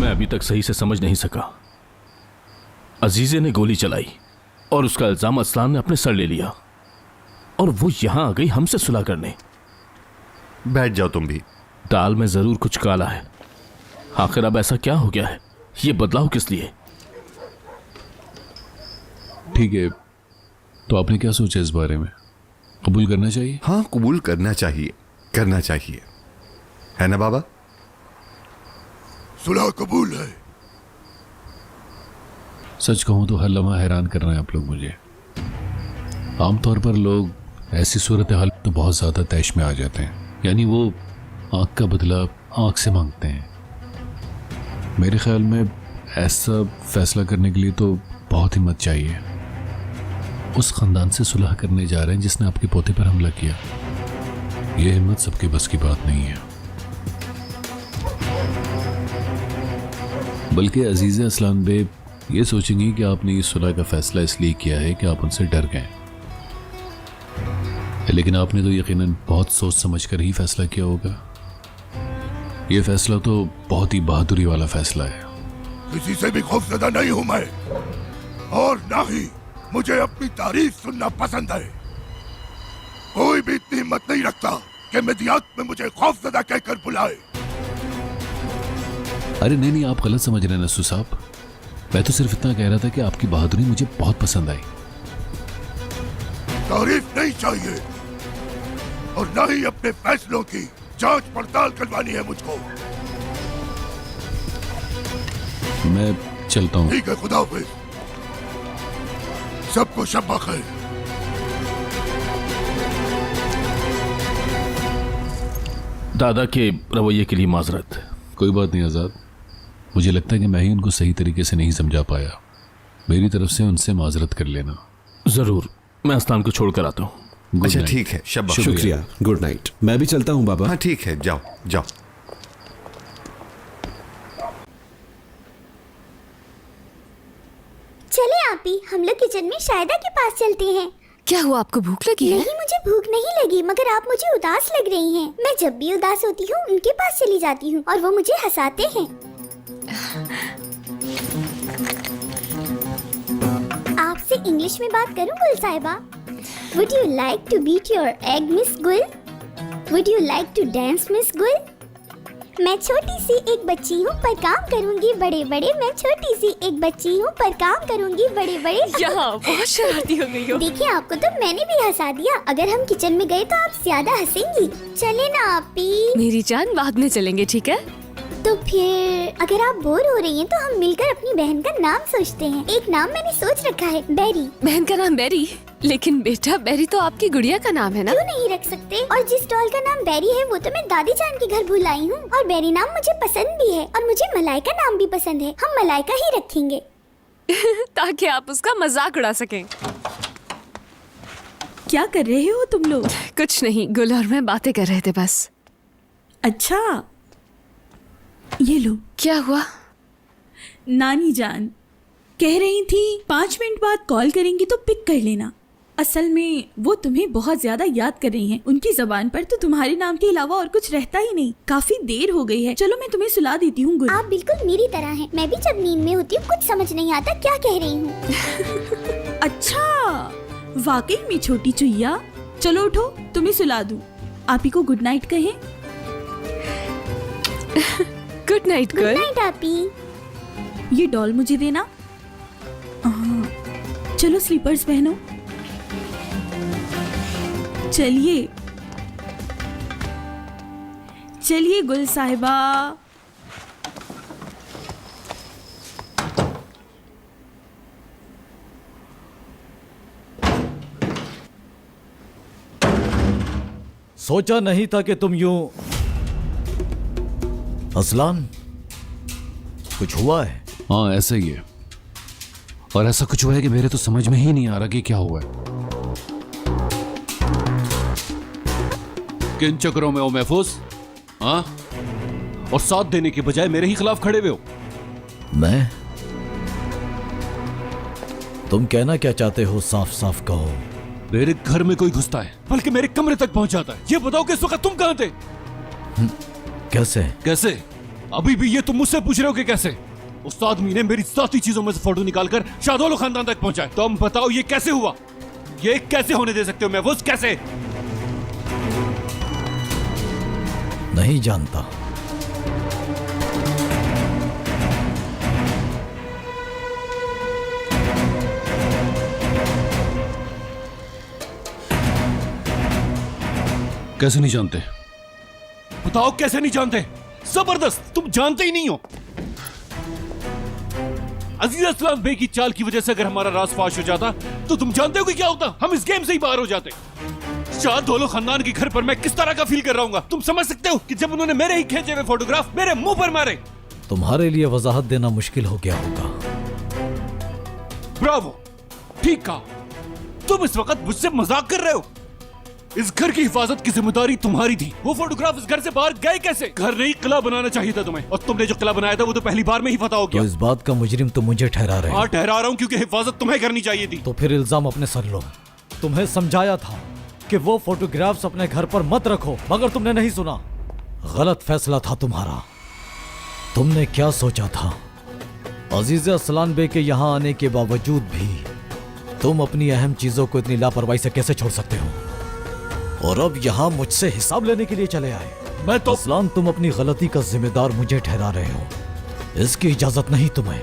मैं अभी तक सही से समझ नहीं सका। अजीजे ने गोली चलाई और उसका इल्जाम असलान ने अपने सर ले लिया, और वो यहां आ गई हमसे सुलह करने। बैठ जाओ तुम भी। दाल में जरूर कुछ काला है। आखिर अब ऐसा क्या हो गया है? ये बदलाव किस लिए? ठीक है, तो आपने क्या सोचा इस बारे में? कबूल करना चाहिए? हाँ, कबूल करना चाहिए, करना चाहिए, है ना बाबा? सुलह कबूल है। सच कहूं तो हर लम्हा हैरान कर रहे हैं आप लोग मुझे। आमतौर पर लोग ऐसी सूरत हाल तो बहुत ज़्यादा तैश में आ जाते हैं, यानी वो आँख का बदला आँख से मांगते हैं। मेरे ख्याल में ऐसा फैसला करने के लिए तो बहुत हिम्मत चाहिए। उस ख़ानदान से सुलह करने जा रहे हैं जिसने आपके पोते पर हमला किया। यह हिम्मत सबके बस की बात नहीं है। बल्कि अजीज़े असलान बे ये सोचेंगी कि आपने इस सुलह का फैसला इसलिए किया है कि आप उनसे डर गए, लेकिन आपने तो यकीनन बहुत सोच समझ कर ही फैसला किया होगा। यह फैसला तो बहुत ही बहादुरी वाला फैसला है। किसी से भी खौफजदा नहीं हूं मैं, और ना ही मुझे अपनी तारीफ सुनना पसंद है। कोई भी इतनी हिम्मत नहीं रखता कि मदियात में मुझे खौफजदा कहकर बुलाए। अरे नहीं, आप गलत समझ रहे हैं नस्सू साहब। मैं तो सिर्फ इतना कह रहा था कि आपकी बहादुरी मुझे बहुत पसंद आई। तारीफ नहीं चाहिए, और ना ही अपने फैसलों की जांच पड़ताल करवानी है मुझको। मैं चलता हूँ। ठीक है, खुदा हाफिज। सबको शब्बा खैर। दादा के रवैये के लिए माजरत। कोई बात नहीं आज़ाद, मुझे लगता है कि मैं ही उनको सही तरीके से नहीं समझा पाया। मेरी तरफ से उनसे माजरत कर लेना। जरूर, मैं अस्तान को छोड़कर आता हूँ। अच्छा ठीक है, शब्बा। शुक्रिया, गुड नाइट। मैं भी चलता हूँ बाबा। हाँ ठीक है, जाओ जाओ। चले आपी, हम लोग किचन में शायदा के पास चलते हैं। क्या हुआ, आपको भूख लगी है? नहीं, मुझे भूख नहीं लगी, मगर आप मुझे उदास लग रही हैं। मैं जब भी उदास होती हूँ उनके पास चली जाती हूँ और वो मुझे हंसाते हैं। आपसे इंग्लिश में बात करूँ गुल साहिबा? Would you like to beat your egg, Miss Gul? Would you like to dance, Miss Gul? मैं छोटी सी एक बच्ची हूँ पर काम करूँगी बड़े बड़े। मैं छोटी सी एक बच्ची हूँ पर काम करूँगी बड़े बड़े। यहाँ बहुत शरारती हो गई हो। देखिए, आपको तो मैंने भी हंसा दिया। अगर हम किचन में गए तो आप ज्यादा हंसेंगी। चले ना आपी? मेरी जान, बाद में चलेंगे, ठीक है? तो फिर अगर आप बोर हो रही हैं तो हम मिलकर अपनी बहन का नाम सोचते हैं। एक नाम मैंने सोच रखा है, बेरी। बहन का नाम बेरी? लेकिन बेटा, बेरी तो आपकी गुड़िया का नाम है ना? क्यों नहीं रख सकते? और जिस डॉल का नाम बेरी है वो तो मैं दादी जान के घर भूल आई हूँ। और बेरी नाम मुझे पसंद भी है, और मुझे मलाइका नाम भी पसंद है। हम मलाइका ही रखेंगे ताकि आप उसका मजाक उड़ा सकें। क्या कर रहे हो तुम लोग? कुछ नहीं, गुल और मैं बातें कर रहे थे बस। अच्छा, ये लो। क्या हुआ? नानी जान कह रही थी 5 मिनट बाद कॉल करेंगी तो पिक कर लेना। असल में वो तुम्हें बहुत ज्यादा याद कर रही हैं। उनकी जबान पर तो तुम्हारे नाम के अलावा और कुछ रहता ही नहीं। काफी देर हो गई है, चलो मैं तुम्हें सुला देती हूँ। गुल, आप बिल्कुल मेरी तरह हैं। मैं भी जब नींद में होती हूँ कुछ समझ नहीं आता क्या कह रही हूँ। अच्छा, वाकई में छोटी चुईया। चलो उठो, तुम्हें सुला दूँ। आप ही को गुड नाइट कहें। गुड नाइट गुड गुल। नाइट आपी। ये डॉल मुझे देना। चलो स्लीपर्स पहनो। चलिए चलिए गुल साहिबा। सोचा नहीं था कि तुम यूं। असलान, कुछ हुआ है? हाँ, ऐसा ही है। और ऐसा कुछ हुआ है कि मेरे तो समझ में ही नहीं आ रहा कि क्या हुआ है। किन चक्करों में हो महफूज? हाँ, और साथ देने के बजाय मेरे ही खिलाफ खड़े हुए हो। मैं? तुम कहना क्या चाहते हो? साफ साफ कहो। मेरे घर में कोई घुसता है, बल्कि मेरे कमरे तक पहुंच जाता है। ये बताओ कि इस वक्त तुम कहां थे? कैसे? कैसे? अभी भी ये तुम मुझसे पूछ रहे हो कि कैसे? उस आदमी ने मेरी साथी चीजों में से फोटो निकालकर शाहदौलो खानदान तक पहुंचाए। तुम बताओ ये कैसे हुआ? ये कैसे होने दे सकते हो महफूज? कैसे? नहीं जानता। कैसे नहीं जानते? बताओ कैसे नहीं जानते? जबरदस्त, तुम जानते ही नहीं हो। अजीज असलान बे की चाल की वजह से अगर हमारा राज फाश हो जाता तो तुम जानते हो कि क्या होता? हम इस गेम से ही बाहर हो जाते। शाहदौलो खानदान के घर पर मैं किस तरह का फील कर रहा हूँ तुम समझ सकते हो कि जब उन्होंने मेरे ही खींचे हुए फोटोग्राफ मेरे मुंह पर मारे। तुम्हारे लिए वजाहत देना मुश्किल हो गया होगा। ब्रावो, ठीक कहा। तुम इस वक्त मुझसे मजाक कर रहे हो। इस घर की हिफाजत की जिम्मेदारी तुम्हारी थी। वो फोटोग्राफ इस घर से बाहर गए कैसे? घर नहीं किला बनाना चाहिए था तुम्हें, और तुमने जो किला बनाया था वो तो पहली बार में ही फतह हो गया। तो इस बात का मुजरिम तुम मुझे ठहरा रहे हो? हाँ, ठहरा रहा हूँ क्योंकि हिफाजत तुम्हें करनी चाहिए थी। तो फिर इल्जाम अपने सर लो। तुम्हें समझाया था कि वो फोटोग्राफ्स अपने घर पर मत रखो, मगर तुमने नहीं सुना। गलत फैसला था तुम्हारा। तुमने क्या सोचा था? अजीज असलान बे के यहाँ आने के बावजूद भी तुम अपनी अहम चीजों को इतनी लापरवाही से कैसे छोड़ सकते हो? और अब यहाँ मुझसे हिसाब लेने के लिए चले आए। मैं तो असलान, तुम अपनी गलती का जिम्मेदार मुझे ठहरा रहे हो। इसकी इजाजत नहीं तुम्हें।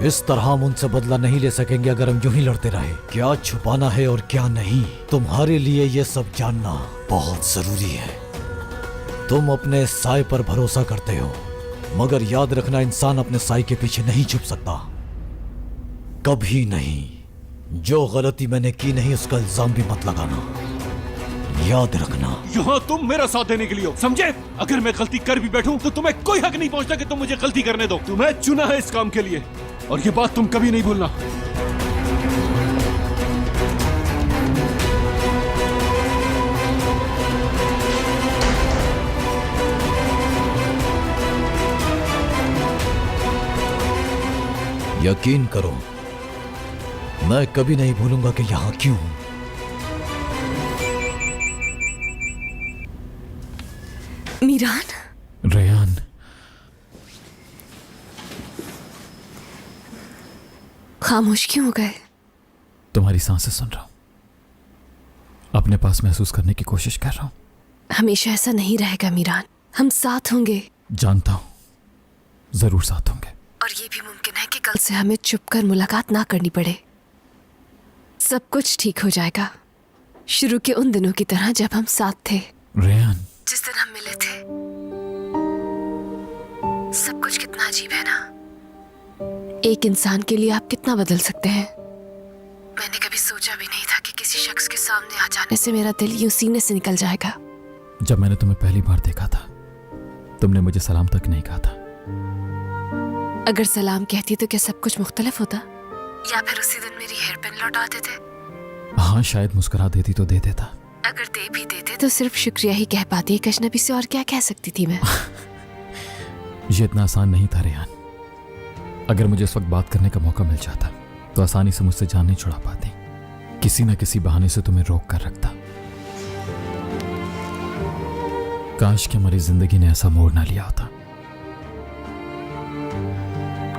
इस तरह हम उनसे बदला नहीं ले सकेंगे अगर हम यूं ही लड़ते रहे। क्या छुपाना है और क्या नहीं, तुम्हारे लिए ये सब जानना बहुत जरूरी है। तुम अपने साय पर भरोसा करते हो, मगर याद रखना इंसान अपने साय के पीछे नहीं छुप सकता, कभी नहीं। जो गलती मैंने की नहीं उसका इल्जाम भी मत लगाना, याद रखना। यहाँ तुम मेरा साथ देने के लिए हो, समझे? अगर मैं गलती कर भी बैठूं तो तुम्हें कोई हक नहीं पहुंचता कि तुम मुझे गलती करने दो। तुम्हें चुना है इस काम के लिए, और ये बात तुम कभी नहीं भूलना। यकीन करो, मैं कभी नहीं भूलूंगा कि यहां क्यों हूं। मीरान, रेयान, खामोश क्यों हो गए? तुम्हारी सांसें सुन रहा हूं, अपने पास महसूस करने की कोशिश कर रहा हूं। हमेशा ऐसा नहीं रहेगा मीरान, हम साथ होंगे। जानता हूं, जरूर साथ होंगे। और ये भी मुमकिन है कि कल से हमें चुपकर मुलाकात ना करनी पड़े। सब कुछ ठीक हो जाएगा, शुरू के उन दिनों की तरह जब हम साथ थे। रेयान, जिस दिन हम मिले थे। सब कुछ कितना अजीब है ना। एक इंसान के लिए आप कितना बदल सकते हैं। मैंने कभी सोचा भी नहीं था कि किसी शख्स के सामने आ जाने से मेरा दिल यूं सीने से निकल जाएगा। जब मैंने तुम्हें पहली बार देखा था, तुमने मुझे सलाम तक नहीं कहा था। अगर सलाम कहती तो क्या सब कुछ मुख्तलिफ होता? या फिर उसी दिन मेरी हेयर पिन लौटा देते? हाँ, शायद मुस्कुरा देती तो दे देता। अगर दे भी देते तो सिर्फ शुक्रिया ही कह पाती। एक अजनबी से और क्या कह सकती थी मैं? ये इतना आसान नहीं था रेयान। अगर मुझे इस वक्त बात करने का मौका मिल जाता तो आसानी से मुझसे जान नहीं छुड़ा पाती। किसी न किसी बहाने से तुम्हें रोक कर रखता। काश कि हमारी जिंदगी ने ऐसा मोड़ ना लिया होता।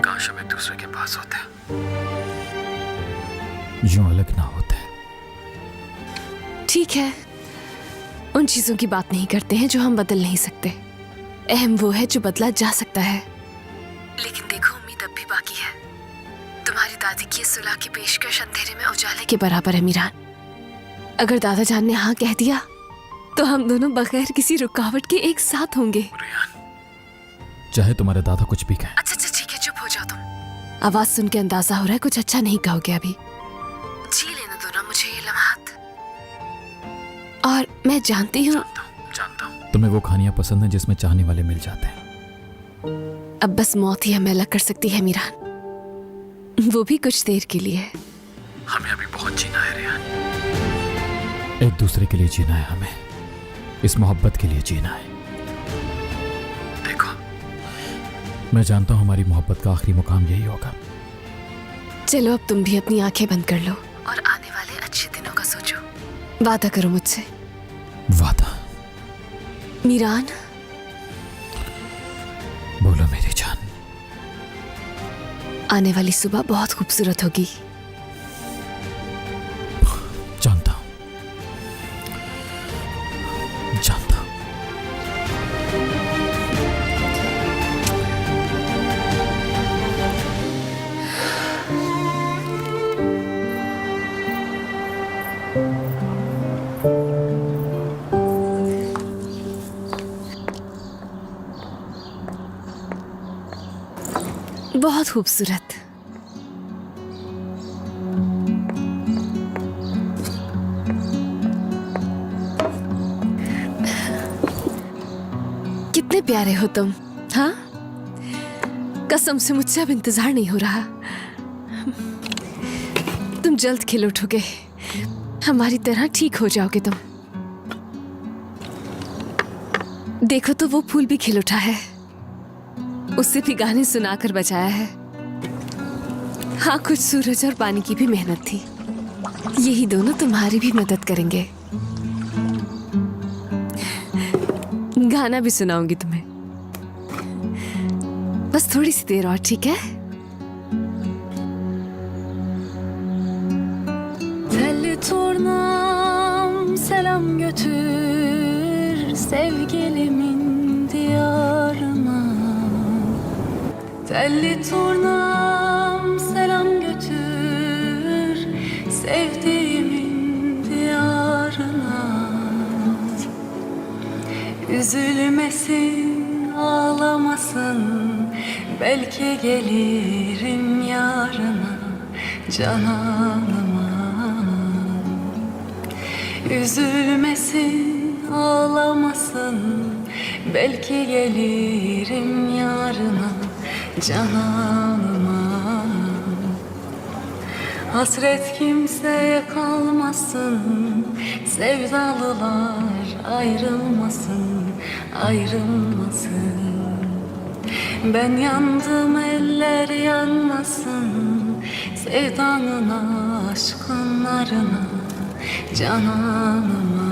काश हम एक दूसरे के पास होते, यूं अलग ना होते। ठीक है, उन चीजों की बात नहीं करते हैं जो हम बदल नहीं सकते। अहम वो है जो बदला जा सकता है। लेकिन देखो, उम्मीद अब भी बाकी है। तुम्हारी दादी की सुलह की पेशकश अंधेरे में उजाले के बराबर है मीरान। अगर दादा जान ने हाँ कह दिया तो हम दोनों बगैर किसी रुकावट के एक साथ होंगे। चाहे तुम्हारे दादा कुछ भी कहें। अच्छा ठीक है, चुप हो जाओ तुम। आवाज सुन के अंदाजा हो रहा है कुछ अच्छा नहीं कहोगे अभी। जी लेने दो ना मुझे ये लम्हात। और मैं जानती हूँ तुम्हें वो खानियां पसंद हैं जिसमें चाहने वाले मिल जाते हैं। अब बस मौत ही हमें अलग कर सकती है मीरान, वो भी कुछ देर के लिए। हमें अभी बहुत जीना है रेयान। एक दूसरे के लिए जीना है हमें, इस मोहब्बत के लिए जीना है। देखो, मैं जानता हूं हमारी मोहब्बत का आखिरी मुकाम यही होगा। चलो अब तुम भी अपनी आंखें बंद कर लो और आने वाले अच्छे दिनों का सोचो। वादा करो मुझसे। वादा। मीरान, बोलो मेरी जान। आने वाली सुबह बहुत खूबसूरत होगी। जानता हूं, जानता हूं। बहुत खूबसूरत। कितने प्यारे हो तुम। हाँ, कसम से मुझसे अब इंतजार नहीं हो रहा। तुम जल्द खिल उठोगे, हमारी तरह ठीक हो जाओगे तुम। देखो तो वो फूल भी खिल उठा है, उससे भी गाने सुनाकर बचाया है। हाँ, कुछ सूरज और पानी की भी मेहनत थी। यही दोनों तुम्हारी भी मदद करेंगे। गाना भी सुनाऊंगी तुम्हें, बस थोड़ी सी देर और, ठीक है? Telli turnam selam götür sevgilimin diyarına. Telli turnam selam götür sevdiğimin diyarına. Üzülmesin, ağlamasın, belki gelirim yarına cananıma. Üzülmesin, ağlamasın, belki gelirim yarına cananıma. Hasret kimseye kalmasın, sevdalılar ayrılmasın, ayrılmasın. Ben yandım, eller yanmasın, sevdanın aşkınlarına cananıma.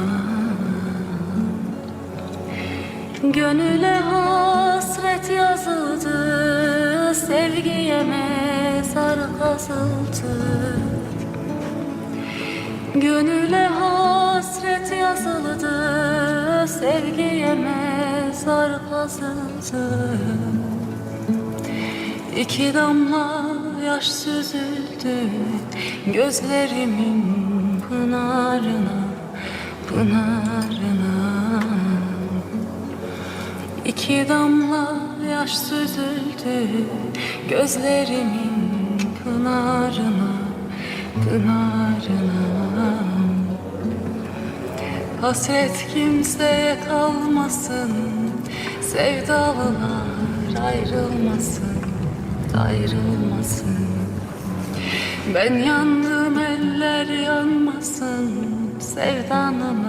Gönüle hasret yazıldı, sevgiye mezar kazıldı. Gönüle hasret yazıldı, sevgiye mezar kazıldı. İki damla yaş süzüldü gözlerimin pınarına, pınarına. İki damla yaş süzüldü gözlerimin pınarına, pınarına. Hasret kimseye kalmasın, sevdalılar ayrılmasın, ayrılmasın. Ben yandım, eller yanmasın, sevdanın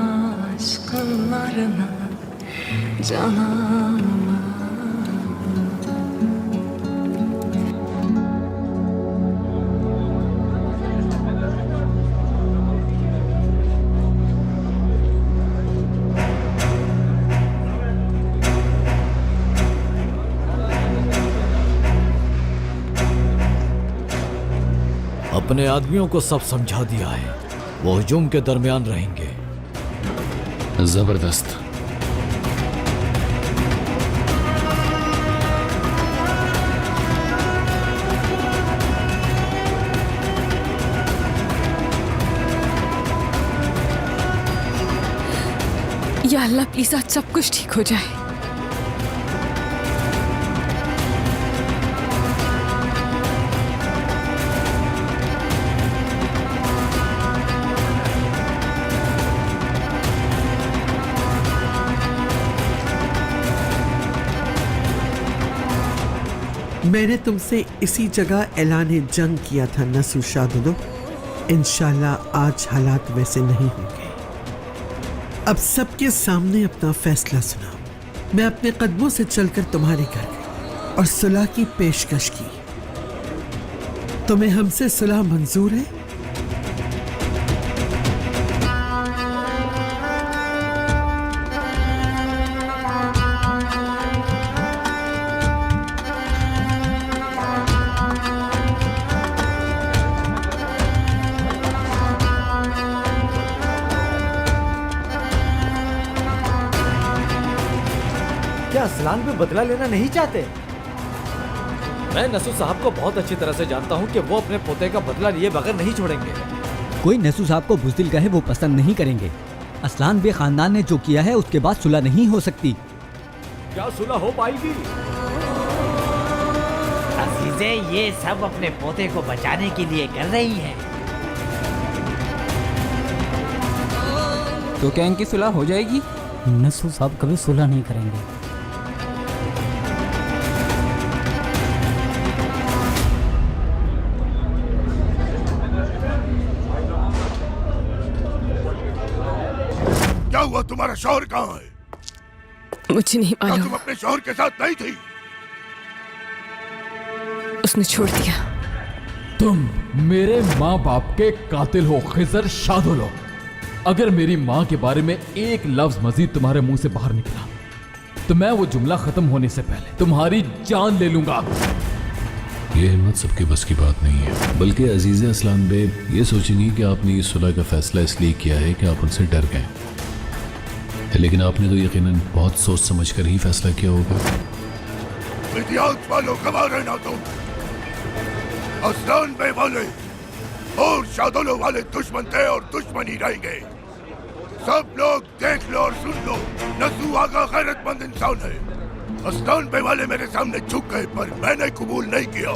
aşkınlarına cananıma. अपने आदमियों को सब समझा दिया है, वो हुजूम के दरमियान रहेंगे। जबरदस्त। या अल्लाह प्लीज आज सब कुछ ठीक हो जाए। मैंने तुमसे इसी जगह ऐलान जंग किया था नसूर शादुलो। इंशाल्लाह आज हालात वैसे नहीं होंगे। अब सबके सामने अपना फैसला सुनाओ। मैं अपने कदमों से चलकर तुम्हारे घर गई और सुलह की पेशकश की। तुम्हें हमसे सुलह मंजूर है? क्या असलान पे बदला लेना नहीं चाहते? मैं नसू साहब को बहुत अच्छी तरह से जानता हूँ कि वो अपने पोते का बदला लिए बगैर नहीं छोड़ेंगे। कोई नसू साहब को बुज़दिल कहे वो पसंद नहीं करेंगे। असलान बे खानदान ने जो किया है उसके बाद सुलह नहीं हो सकती। क्या सुलह हो पाएगी? अजीजे, ये सब अपने पोते को बचाने के लिए कर रही हैं। तो क्या इनकी सुलह हो जाएगी? नसू साहब कभी सुलह नहीं करेंगे। क्या हुआ? तुम्हारा शौहर कहाँ है? मुझे नहीं क्या मालूम। तुम अपने शौहर के साथ नहीं थी? उसने छोड़ दिया। तुम मेरे माँ बाप के कातिल हो खिजर शादुलो। अगर मेरी माँ के बारे में एक लफ्ज मजीद तुम्हारे मुंह से बाहर निकला तो मैं वो जुमला खत्म होने से पहले तुम्हारी जान ले लूंगा। ये हिम्मत सबके बस की बात नहीं है, बल्कि अजीज़ असलान बे ये सोचेंगी कि आपने इस सुलह का फैसला इसलिए किया है कि आप उनसे डर गए, लेकिन आपने तो यकीनन बहुत सोच समझ कर ही फैसला किया होगा। विद्यार्थ वालों गवा रहना तुम। असलान बे वाले और शादुलो वाले दुश्मन थे और दुश्मन ही रहेंगे। सब लोग देख लो और सुन लो, नसू आगा गैरतमंद इंसान है। असलान बे वाले मेरे सामने झुक गए पर मैंने कबूल नहीं किया।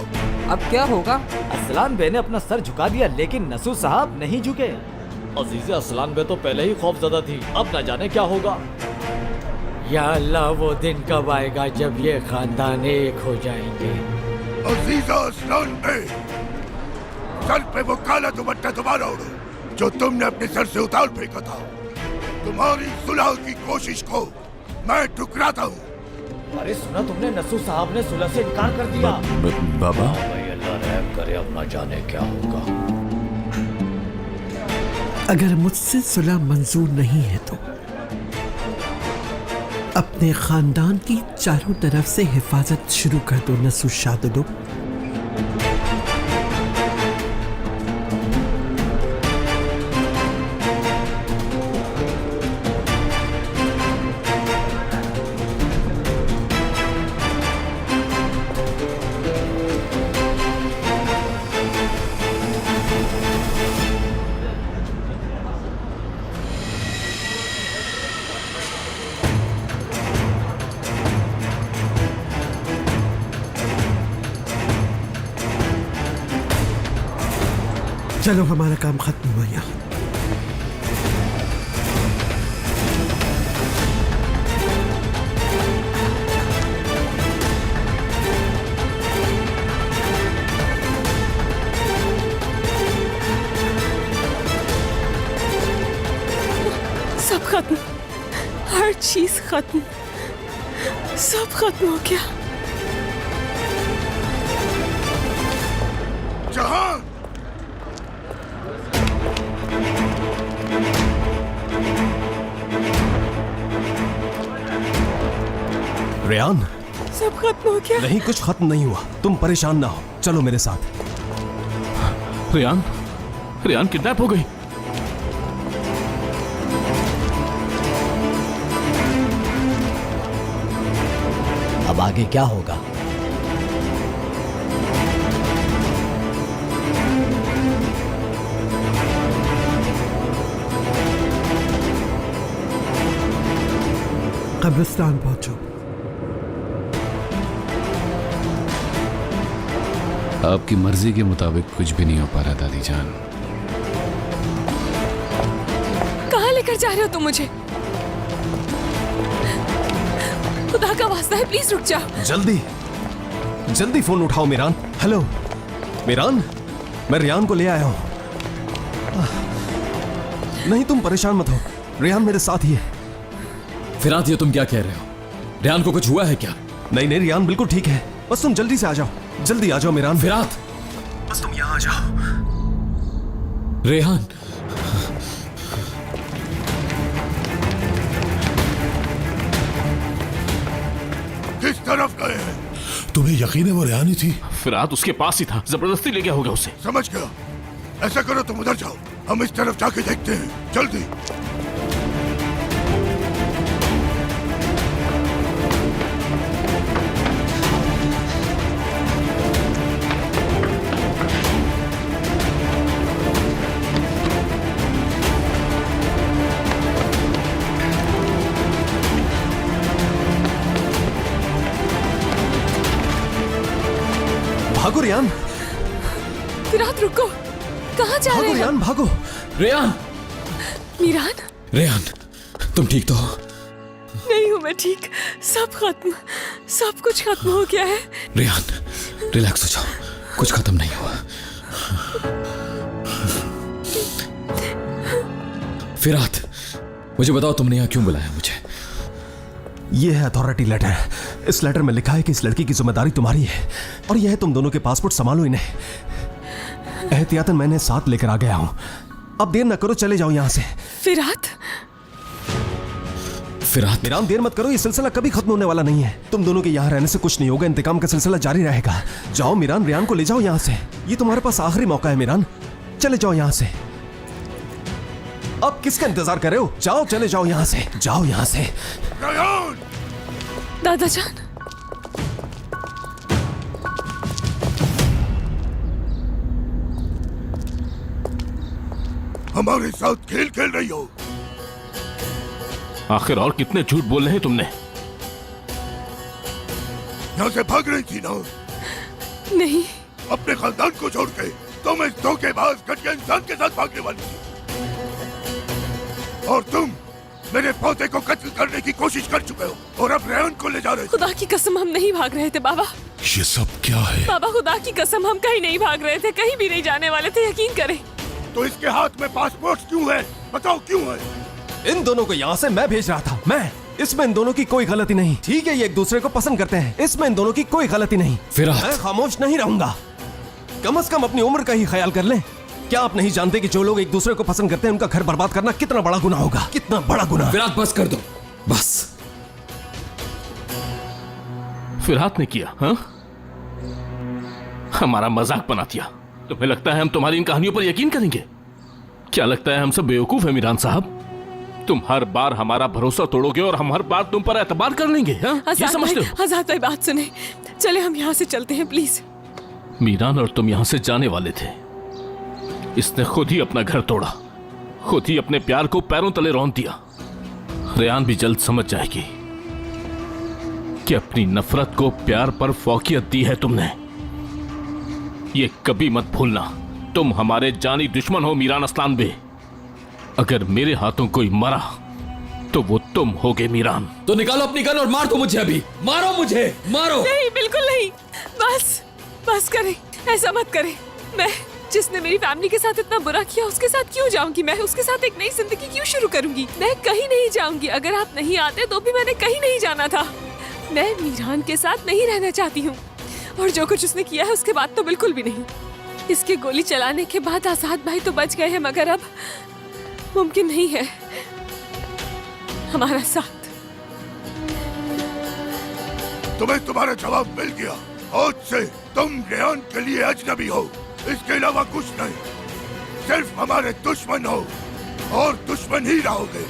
अब क्या होगा? असलान बे ने अपना सर झुका दिया लेकिन नसू साहब नहीं झुके। अजीज़े असलान बे तो पहले ही खौफज़दा थी, अब न जाने क्या होगा। या अल्लाह, वो दिन कब आएगा जब ये खानदान एक हो जाएंगे। अजीजा असलान बे, सर पे वो काला दुपट्टा दोबारा उड़ो जो तुमने अपने सर से उतार फेंका था। तुम्हारी सुलह की कोशिश को मैं ठुकराता हूँ। अरे सुना तुमने, नसू साहब ने सुलह से इनकार कर दिया। बाबा, भाई अल्लाह रहम करे, अब न जाने क्या होगा। अगर मुझसे सुलह मंजूर नहीं है तो अपने खानदान की चारों तरफ से हिफाजत शुरू कर दो नसू शादुलो। चलो, हमारा काम खत्म हुआ यहाँ। सब खत्म, हर चीज खत्म, सब खत्म हो गया। जहां रेयान, सब खत्म हो गया। नहीं, कुछ खत्म नहीं हुआ। तुम परेशान ना हो, चलो मेरे साथ। रेयान, रेयान किडनैप हो गई। अब आगे क्या होगा? कब्रिस्तान पहुंचो। आपकी मर्जी के मुताबिक कुछ भी नहीं हो पा रहा दादी जान। कहाँ लेकर जा रहे हो तुम मुझे? खुदा का वास्ता है, प्लीज रुक जाओ। जल्दी जल्दी फोन उठाओ मीरान। हेलो मीरान, मैं रेयान को ले आया हूं। नहीं, तुम परेशान मत हो, रेयान मेरे साथ ही है। फिरात, ये तुम क्या कह रहे हो? रेयान को कुछ हुआ है क्या? नहीं नहीं, रेयान बिल्कुल ठीक है। बस तुम जल्दी से आ जाओ, जल्दी आ जाओ मीरान। फिरात, बस तुम यहाँ आ जाओ। रेहान, किस तरफ गए हैं? तुम्हें यकीन है वो रेहानी थी? फिरात उसके पास ही था, जबरदस्ती ले गया होगा उसे। समझ गया। ऐसा करो, तुम उधर जाओ, हम इस तरफ जाके देखते हैं। जल्दी। भागो रियान, फिरात रुको, कहाँ जा रहे भागो हैं? रियान, भागो। रेयान, मीरान, रेयान, तुम ठीक तो हो? नहीं हूँ मैं ठीक, सब खत्म, सब कुछ खत्म हो गया है। रेयान, रिलैक्स हो जाओ, कुछ खत्म नहीं हुआ। फिरात, मुझे बताओ तुमने यहाँ क्यों बुलाया मुझे? ये है अथॉरिटी लेटर। इस लेटर में लिखा है कि इस लड़की की जिम्मेदारी तुम्हारी है और यह है तुम दोनों के पासपोर्ट, संभालो इन्हें। एहतियातन मैंने साथ लेकर आ गया हूं। अब देर न करो, चले जाओ यहां से। फिरात, फिरात, मीरान देर मत करो, ये सिलसिला कभी खत्म होने वाला नहीं है। तुम दोनों के यहाँ रहने से कुछ नहीं होगा, इंतकाम का सिलसिला जारी रहेगा। जाओ मीरान, रियान को ले जाओ यहाँ से। ये तुम्हारे पास आखिरी मौका है मीरान, चले जाओ यहाँ से। अब किसका इंतजार कर रहे हो? जाओ, चले जाओ यहाँ से, जाओ यहाँ से। रेयान, दादा जान, हमारे साथ खेल खेल रही हो? आखिर और कितने झूठ बोल रहे हैं तुमने? यहाँ से भाग रही थी ना? नहीं, अपने खानदान को छोड़ के तुम इस धोखेबाज घटिया इंसान के साथ भागने वाली थी। और तुम मेरे पोते को कत्ल करने की कोशिश कर चुके हो और अब रेयान को ले जा रहे थे। खुदा की कसम हम नहीं भाग रहे थे बाबा। ये सब क्या है? बाबा खुदा की कसम हम कहीं नहीं भाग रहे थे, कहीं भी नहीं जाने वाले थे, यकीन करें। तो इसके हाथ में पासपोर्ट क्यों है? बताओ क्यों है? इन दोनों को यहाँ से मैं भेज रहा था, मैं। इसमें इन दोनों की कोई गलती नहीं। ठीक है, ये एक दूसरे को पसंद करते हैं, इसमें इन दोनों की कोई गलती नहीं। फिरात, मैं खामोश नहीं रहूंगा। कम से कम अपनी उम्र का ही ख्याल कर लें। क्या आप नहीं जानते कि जो लोग एक दूसरे को पसंद करते हैं उनका घर बर्बाद करना कितना बड़ा गुनाह होगा? कितना बड़ा गुनाह। फिरात बस कर दो, बस। फिरात ने किया? हाँ, हमारा मजाक बना दिया। तुम्हें लगता है हम तुम्हारी इन कहानियों पर यकीन करेंगे? क्या लगता है हम सब बेवकूफ हैं मीरान साहब? तुम हर बार हमारा भरोसा तोड़ोगे और हम हर बार तुम पर एतबार कर लेंगे। हाँ? ये समझते हो? आजाद भाई बात सुने, चले हम यहाँ से चलते हैं प्लीज। मीरान और तुम यहां से जाने वाले थे, इसने खुद ही अपना घर तोड़ा, खुद ही अपने प्यार को पैरों तले रौंद दिया। रेयान भी जल्द समझ जाएगी कि अपनी नफरत को प्यार पर फौकियत दी है तुमने। ये कभी मत भूलना, तुम हमारे जानी दुश्मन हो मीरान असलान बे। अगर मेरे हाथों कोई मरा तो वो तुम होगे मीरान। तो निकालो अपनी गन और मार दो मुझे, अभी मारो मुझे, मारो। नहीं, बिल्कुल नहीं, बस करें, ऐसा मत करें। मैं जिसने मेरी फैमिली के साथ इतना बुरा किया उसके साथ क्यों जाऊंगी? मैं उसके साथ एक नई जिंदगी क्यों शुरू करूंगी? मैं कहीं नहीं जाऊंगी। अगर आप नहीं आते तो भी मैंने कहीं नहीं जाना था। मैं मीरान के साथ नहीं रहना चाहती हूँ, और जो कुछ उसने किया है उसके बाद तो बिल्कुल भी नहीं। इसके गोली चलाने के बाद आजाद भाई तो बच गए हैं, मगर अब मुमकिन नहीं है हमारा साथ। तुम्हें तुम्हारा जवाब मिल गया। आज से तुम रेयान के लिए अजनबी हो, इसके अलावा कुछ नहीं। सिर्फ हमारे दुश्मन हो और दुश्मन ही रहोगे।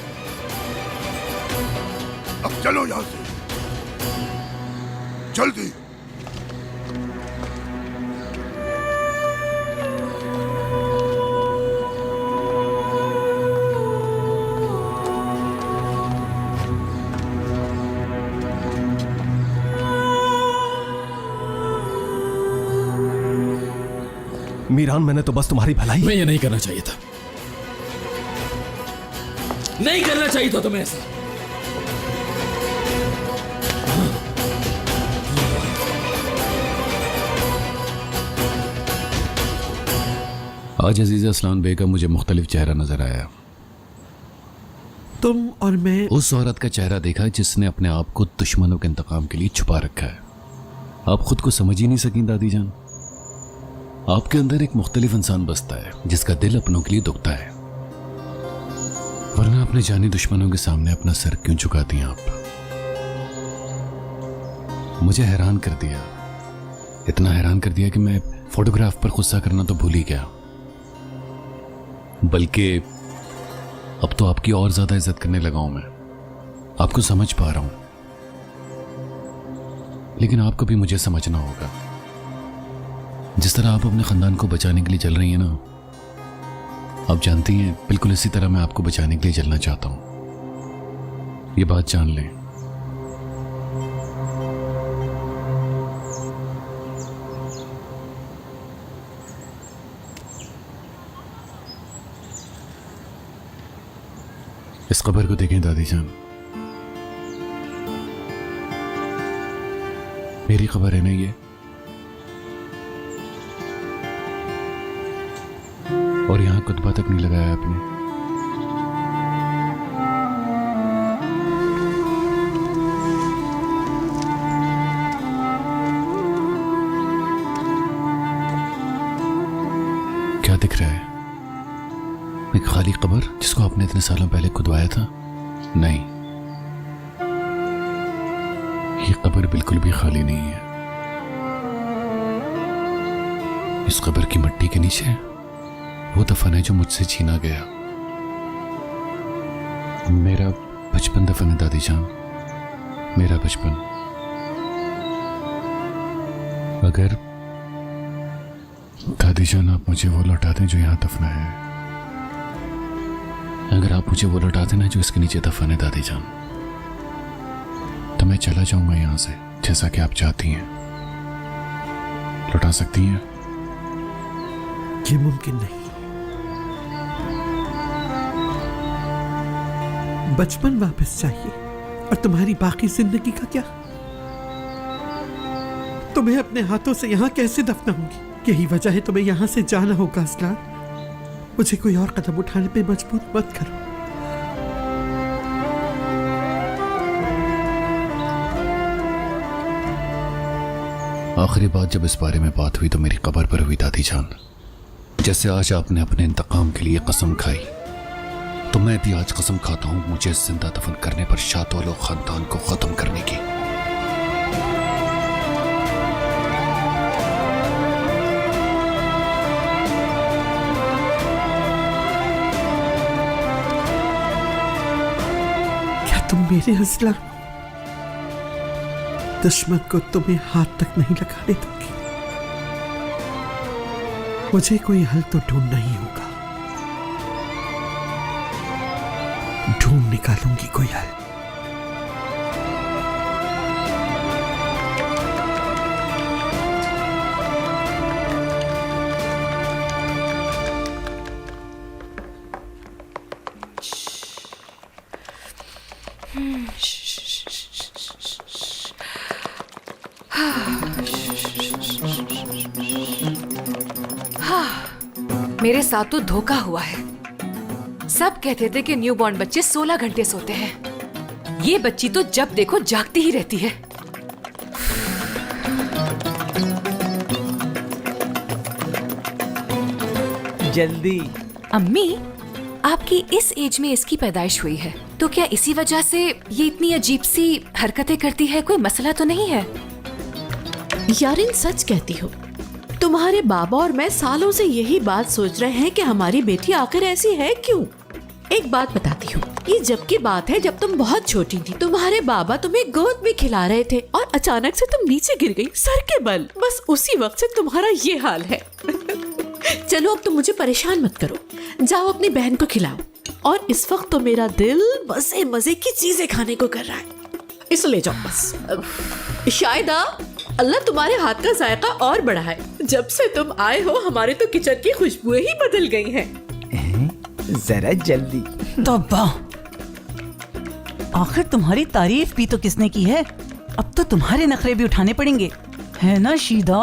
अब चलो यहाँ से जल्दी। मीरान, मैंने तो बस तुम्हारी भलाई। मैं ये नहीं करना चाहिए था, नहीं करना चाहिए था तुम्हें ऐसा। आज अजीजा असलान बे का मुझे मुख्तलिफ चेहरा नजर आया। तुम और मैं उस औरत का चेहरा देखा जिसने अपने आप को दुश्मनों के इंतकाम के लिए छुपा रखा है। आप खुद को समझ ही नहीं सकी दादी जान। आपके अंदर एक मुख्तलिफ इंसान बसता है जिसका दिल अपनों के लिए दुखता है, वरना अपने जानी दुश्मनों के सामने अपना सर क्यों झुकाती हैं आप? मुझे हैरान कर दिया, इतना हैरान कर दिया कि मैं फोटोग्राफ पर गुस्सा करना तो भूल ही गया, बल्कि अब तो आपकी और ज्यादा इज्जत करने लगा हूं। मैं आपको समझ पा रहा हूं, लेकिन आपको भी मुझे समझना होगा। जिस तरह आप अपने खानदान को बचाने के लिए चल रही हैं ना, आप जानती हैं बिल्कुल इसी तरह मैं आपको बचाने के लिए चलना चाहता हूं। ये बात जान लें। इस कब्र को देखें दादी जान, मेरी खबर है ना ये। और यहां कुतबा तक नहीं लगाया आपने। क्या दिख रहा है? एक खाली कब्र जिसको आपने इतने सालों पहले खुदवाया था? नहीं, ये कब्र बिल्कुल भी खाली नहीं है। इस कब्र की मिट्टी के नीचे वो दफन है जो मुझसे छीना गया। मेरा बचपन दफन है दादी जान, मेरा बचपन। अगर दादी जान आप मुझे वो लौटा दें जो यहां दफना है, अगर आप मुझे वो लौटा देना जो इसके नीचे दफन है दादी जान, तो मैं चला जाऊंगा यहां से, जैसा कि आप चाहती हैं। लौटा सकती हैं? ये मुमकिन नहीं। बचपन वापस चाहिए, और तुम्हारी बाकी जिंदगी का क्या? तुम्हें अपने हाथों से यहां कैसे दफनाऊंगी? यही वजह है तुम्हें यहां से जाना होगा असलान। मुझे कोई और कदम उठाने पे मजबूर मत करो। आखिरी बात जब इस बारे में बात हुई तो मेरी कब्र पर हुई दादी जान। जैसे आज आपने अपने इंतकाम के लिए कसम खाई, तो मैं भी आज कसम खाता हूं मुझे जिंदा दफन करने पर शातवालो खानदान को खत्म करने की। क्या तुम मेरे असलान? दुश्मन को तुम्हें हाथ तक नहीं लगाने दूंगी। मुझे कोई हल तो ढूंढना ही होगा। ढूंढ निकालूंगी कोई हल। मेरे साथ तो धोखा हुआ है। सब कहते थे कि न्यूबॉर्न बच्चे 16 घंटे सोते हैं। ये बच्ची तो जब देखो जागती ही रहती है। जल्दी। अम्मी, आपकी इस एज में इसकी पैदाइश हुई है, तो क्या इसी वजह से ये इतनी अजीब सी हरकतें करती है? कोई मसला तो नहीं है? यारिन सच कहती हो। तुम्हारे बाबा और मैं सालों से यही बात सोच रहे हैं कि हमारी बेटी आखिर ऐसी है क्यों। एक बात बताती हूँ, ये जब की बात है जब तुम बहुत छोटी थी। तुम्हारे बाबा तुम्हें गोद में खिला रहे थे और अचानक से तुम नीचे गिर गई सर के बल। बस उसी वक्त से तुम्हारा ये हाल है। चलो अब तुम मुझे परेशान मत करो, जाओ अपनी बहन को खिलाओ। और इस वक्त तो मेरा दिल मजे मजे की चीजें खाने को कर रहा है, इसलिए जाओ बस। शायदा अल्लाह तुम्हारे हाथ का जायका और बढ़ाए। जब से तुम आए हो हमारे तो किचन की खुशबुएं ही बदल गई हैं। जरा जल्दी। तौबा, आखिर तुम्हारी तारीफ भी तो किसने की है? अब तो तुम्हारे नखरे भी उठाने पड़ेंगे, है ना शीदा?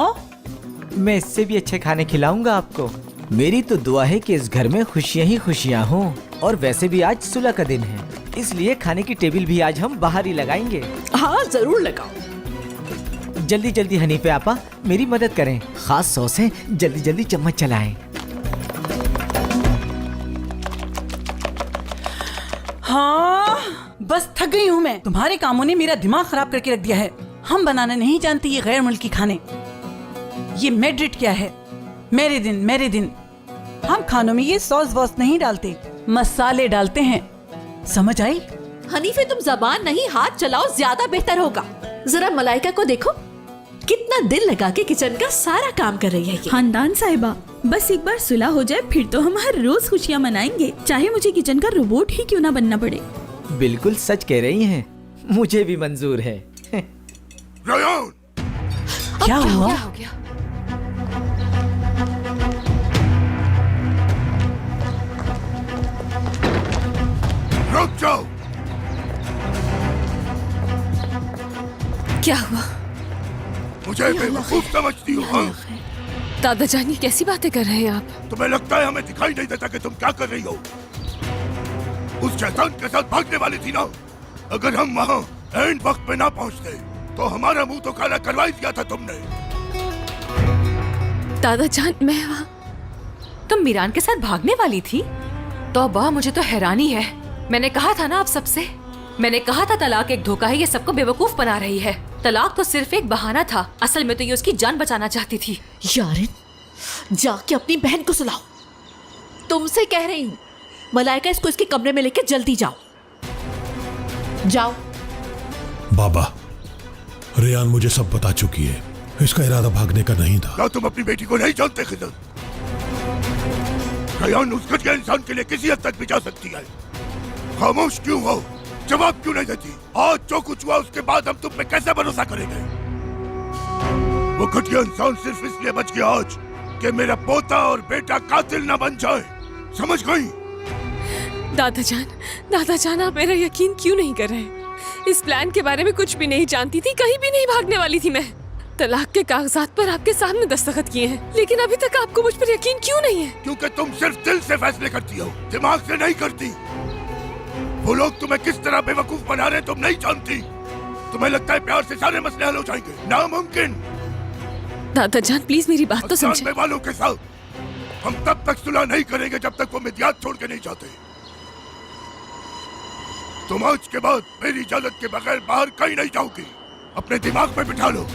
मैं इससे भी अच्छे खाने खिलाऊंगा आपको। मेरी तो दुआ है कि इस घर में खुशियां ही खुशियां हों। और वैसे भी आज सुलह का दिन है, इसलिए खाने की टेबल भी आज हम बाहर ही लगाएंगे। हाँ जरूर लगाओ। जल्दी जल्दी हनीफे आपा मेरी मदद करें, खास सॉस है, जल्दी जल्दी चम्मच चलाएं। हाँ बस थक गई हूँ मैं। तुम्हारे कामों ने मेरा दिमाग खराब करके रख दिया है। हम बनाना नहीं जानते ये गैर मुल्की खाने। ये मैड्रिड क्या है? मेरे दिन हम खानों में ये सॉस वॉस नहीं डालते, मसाले डालते हैं। समझ आई? हनीफे तुम जबान नहीं हाथ चलाओ, ज्यादा बेहतर होगा। जरा मलाइका को देखो, कितना दिल लगा के किचन का सारा काम कर रही है ये। खानदान साहिबा, बस एक बार सुलह हो जाए फिर तो हम हर रोज खुशियाँ मनाएंगे, चाहे मुझे किचन का रोबोट ही क्यों ना बनना पड़े। बिल्कुल सच कह रही हैं, मुझे भी मंजूर है। रयान! क्या हुआ? हो गया? रुक जाओ। क्या हुआ? मुझे बेवकूफ समझती हो? हाँ? दादा जान, ये कैसी बातें कर रहे हैं आप? तुम्हें लगता है हमें दिखाई नहीं देता कि तुम क्या कर रही हो? उस शैतान के साथ भागने वाली थी ना? अगर हम वहाँ एंड वक्त पे ना पहुँचते तो हमारा मुंह तो काला करवा ही दिया था तुमने। दादा जान, मैं वहाँ... तुम मीरान के साथ भागने वाली थी? तौबा, मुझे तो हैरानी है। मैंने कहा था ना आप सबसे, मैंने कहा था तलाक एक धोखा है, ये सबको बेवकूफ बना रही है। तलाक तो सिर्फ एक बहाना था, असल में तो ये उसकी जान बचाना चाहती थी। यारिन, जाके अपनी बहन को सुलाओ। तुमसे कह रही हूँ, मलाइका इसको इसके कमरे में लेके जल्दी जाओ। जाओ। बाबा, रेयान मुझे सब बता चुकी है। इसका इरादा भागने का नहीं था। क्या तुम अपनी बेटी को नहीं जानते खिदर? रेयान उस घटिया इंसान के लिए किसी हद तक भी जा सकती है। खामोश क्यों हो? जवाब क्यों नहीं देती? आज जो कुछ हुआ उसके बाद हम तुम पे कैसे भरोसा करेंगे? वो घटिया इंसान सिर्फ इसलिए बच गया आज कि मेरा पोता और बेटा कातिल न बन जाए। समझ गई? दादा जान, आप मेरा यकीन क्यों नहीं कर रहे? इस प्लान के बारे में कुछ भी नहीं जानती थी, कहीं भी नहीं भागने वाली थी मैं। तलाक के कागजात पर आपके सामने दस्तखत किए हैं, लेकिन अभी तक आपको मुझ पर यकीन क्यों नहीं है? क्योंकि तुम सिर्फ दिल से फैसले करती हो, दिमाग से नहीं करती। वो लोग तुम्हें किस तरह बेवकूफ बना रहे हैं तुम नहीं जानती। तुम्हें लगता है प्यार से सारे मसले हल हो जाएंगे? नामुमकिन। दादा जान, प्लीज मेरी बात तो समझे। वालों के साथ हम तब तक सुलह नहीं करेंगे जब तक वो मिद्यात छोड़ के नहीं जाते। तुम आज के बाद मेरी इजाजत के बगैर बाहर कहीं नहीं जाओगी। अपने दिमाग में बिठा लो,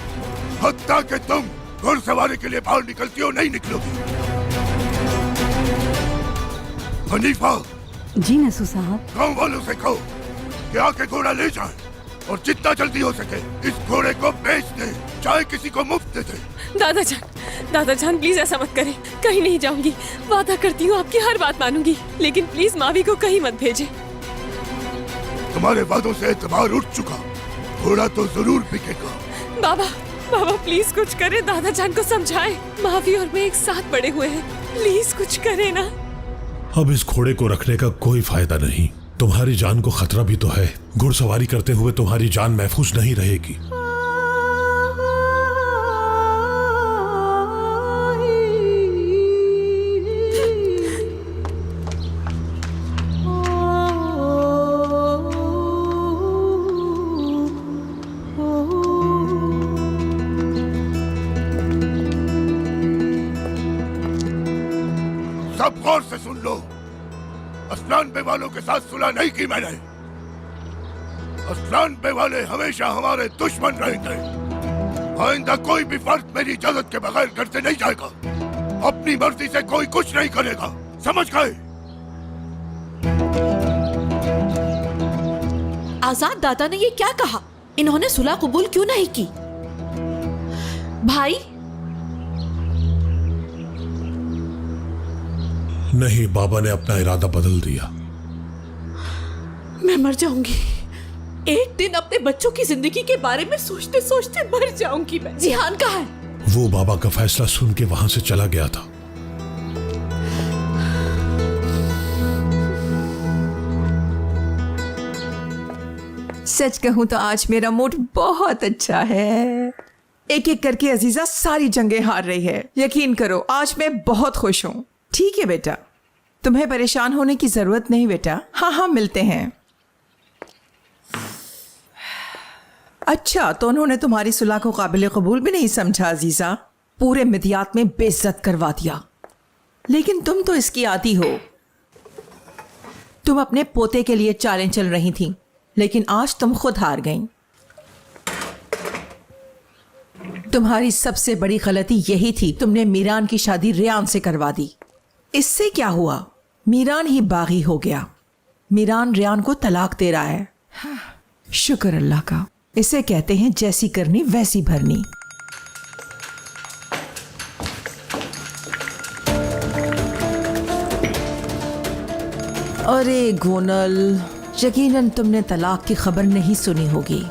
हत्ता कि तुम घुड़सवारी के लिए बाहर निकलती हो नहीं निकलोगी। हनीफा। जी नसू साहब। गाँव वालों से कहो कि आके घोड़ा ले जाए और जितना जल्दी हो सके इस घोड़े को बेच दे, चाहे किसी को मुफ्त दे दे। दादा जान प्लीज ऐसा मत करें। कहीं नहीं जाऊंगी, वादा करती हूँ आपकी हर बात मानूंगी, लेकिन प्लीज मावी को कहीं मत भेजें। तुम्हारे वादों से एतबार उठ चुका, घोड़ा तो जरूर बिकेगा। बाबा प्लीज कुछ करें, दादा जान को समझाएं। मावी और मैं एक साथ बड़े हुए हैं, प्लीज कुछ करें ना। अब इस घोड़े को रखने का कोई फायदा नहीं। तुम्हारी जान को खतरा भी तो है। घुड़सवारी करते हुए तुम्हारी जान महफूज नहीं रहेगी। सब गौर से सुन लो, असलान बे वालों के साथ सुलह नहीं की मैंने। असलान बे वाले हमेशा हमारे दुश्मन रहेंगे। आइंदा कोई भी फर्द मेरी इजाजत के बगैर घर से नहीं जाएगा। अपनी मर्जी से कोई कुछ नहीं करेगा, समझ गए? आजाद दादा ने ये क्या कहा? इन्होंने सुलह कबूल क्यों नहीं की? भाई नहीं, बाबा ने अपना इरादा बदल दिया। मैं मर जाऊंगी। एक दिन अपने बच्चों की जिंदगी के बारे में सोचते सोचते मर जाऊंगी मैं। जिहान कहाँ है? वो बाबा का फैसला सुन के वहां से चला गया था। सच कहूं तो आज मेरा मूड बहुत अच्छा है। एक एक करके अजीजा सारी जंगें हार रही है। यकीन करो आज मैं बहुत खुश हूं। ठीक है बेटा, तुम्हें परेशान होने की जरूरत नहीं बेटा। हाँ मिलते हैं। अच्छा, तो उन्होंने तुम्हारी सुलह को काबिल कबूल भी नहीं समझा अजीजा। पूरे मिदियात में बेइज्जत करवा दिया। लेकिन तुम तो इसकी आदी हो। तुम अपने पोते के लिए चालें चल रही थी, लेकिन आज तुम खुद हार गईं। तुम्हारी सबसे बड़ी गलती यही थी, तुमने मीरान की शादी रेयान से करवा दी। इससे क्या हुआ? मीरान ही बागी हो गया। मीरान रेयान को तलाक दे रहा है। शुक्र अल्लाह का। इसे कहते हैं जैसी करनी वैसी भरनी। अरे गोनल, यकीनन तुमने तलाक की खबर नहीं सुनी होगी।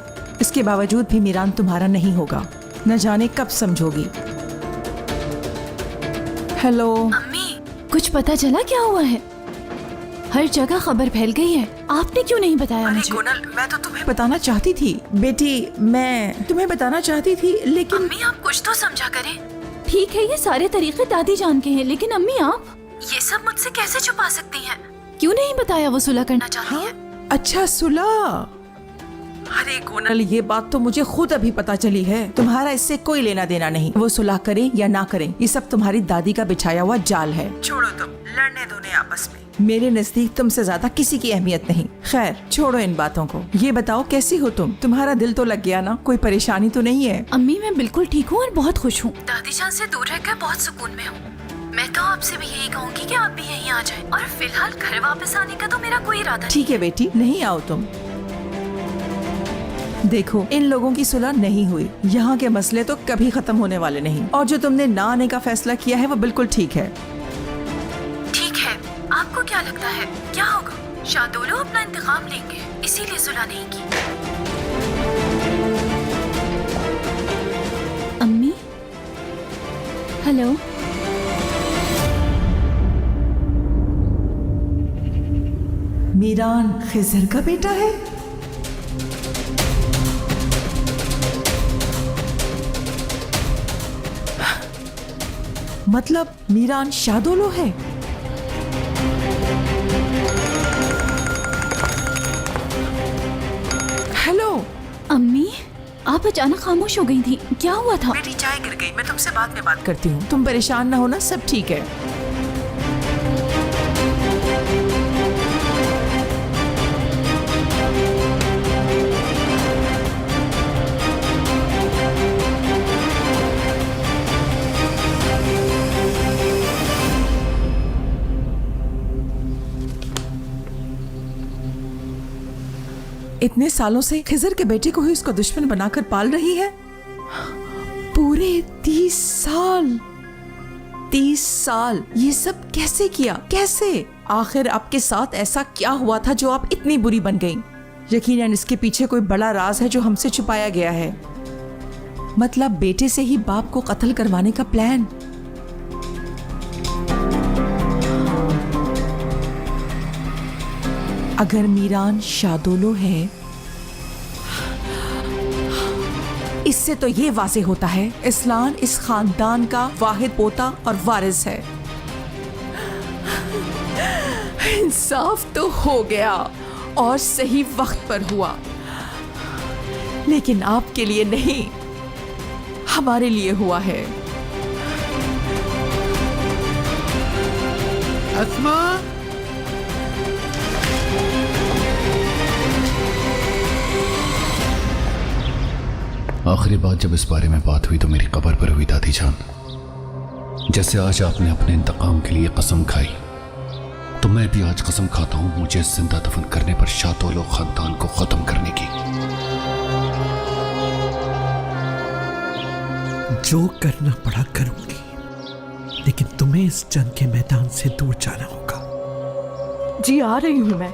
इसके बावजूद भी मीरान तुम्हारा नहीं होगा। न जाने कब समझोगी। हेलो अम्मी, कुछ पता चला क्या हुआ है? हर जगह खबर फैल गई है। आपने क्यों नहीं बताया मुझे? कोनल, मैं तो तुम्हें बताना चाहती थी बेटी, मैं तुम्हें बताना चाहती थी, लेकिन अम्मी आप कुछ तो समझा करें। ठीक है, ये सारे तरीके दादी जान के हैं, लेकिन अम्मी आप ये सब मुझसे कैसे छुपा सकती हैं? क्यों नहीं बताया वो सुलह करना चाहती है? अच्छा सुलह। अरे कोनल, ये बात तो मुझे खुद अभी पता चली है। तुम्हारा इससे कोई लेना देना नहीं। वो सुलह करें या ना करें, ये सब तुम्हारी दादी का बिछाया हुआ जाल है। छोड़ो, तुम लड़ने दो आपस में। मेरे नजदीक तुमसे ज्यादा किसी की अहमियत नहीं। खैर छोड़ो इन बातों को। ये बताओ कैसी हो तुम? तुम्हारा दिल तो लग गया ना? कोई परेशानी तो नहीं है? अम्मी मैं बिल्कुल ठीक हूँ और बहुत खुश हूँ। दादी जान से दूर रहकर बहुत सुकून में हूँ। मैं तो आपसे भी यही कहूँगी कि आप भी यहीं आ जाएं। और फिलहाल घर वापस आने का तो मेरा कोई इरादा नहीं। ठीक है बेटी, नहीं आओ तुम। देखो, इन लोगों की सुलह नहीं हुई। यहाँ के मसले तो कभी खत्म होने वाले नहीं। और जो तुमने ना आने का फैसला किया है वो बिल्कुल ठीक है। ठीक है, आपको क्या लगता है क्या होगा? शादोलो अपना इंतकाम लेंगे, इसीलिए सुलह नहीं की। अम्मी हेलो। मीरान खिजर का बेटा है? मतलब मीरान शादोलो है? हेलो अम्मी, आप अचानक खामोश हो गई थी, क्या हुआ था? बेटी चाय गिर गई, मैं तुमसे बाद में बात करती हूँ। तुम परेशान ना होना, सब ठीक है। इतने सालों से खिजर के बेटे को ही उसका दुश्मन बनाकर पाल रही है। पूरे 30 साल 30 साल ये सब कैसे किया? कैसे? आखिर आपके साथ ऐसा क्या हुआ था जो आप इतनी बुरी बन गईं? यकीनन इसके पीछे कोई बड़ा राज है जो हमसे छुपाया गया है। मतलब बेटे से ही बाप को कत्ल करवाने का प्लान। अगर मीरान शादोलो है, इससे तो ये वाज़े होता है इस्लान इस खानदान का वाहिद पोता और वारिस है। इंसाफ तो हो गया और सही वक्त पर हुआ, लेकिन आपके लिए नहीं, हमारे लिए हुआ है। अस्मा, आखिरी बात जब इस बारे में बात हुई तो मेरी कब्र पर हुई दादी जान। जैसे आज आपने अपने इंतकाम के लिए कसम खाई, तो मैं भी आज कसम खाता हूं मुझे जिंदा दफन करने पर शादोलो खानदान को खत्म करने की। जो करना पड़ा करूंगी, लेकिन तुम्हें इस जंग के मैदान से दूर जाना होगा। जी आ रही हूं मैं।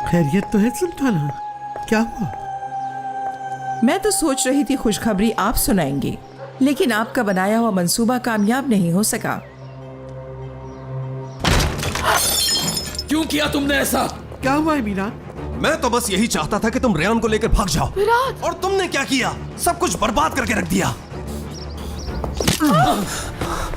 खैरियत तो है सुल्ताना? क्या हुआ? मैं तो सोच रही थी खुशखबरी आप सुनाएंगे, लेकिन आपका बनाया हुआ मंसूबा कामयाब नहीं हो सका। क्यों किया तुमने ऐसा? क्या हुआ है मीरान? मैं तो बस यही चाहता था कि तुम रेयान को लेकर भाग जाओ, और तुमने क्या किया? सब कुछ बर्बाद करके रख दिया।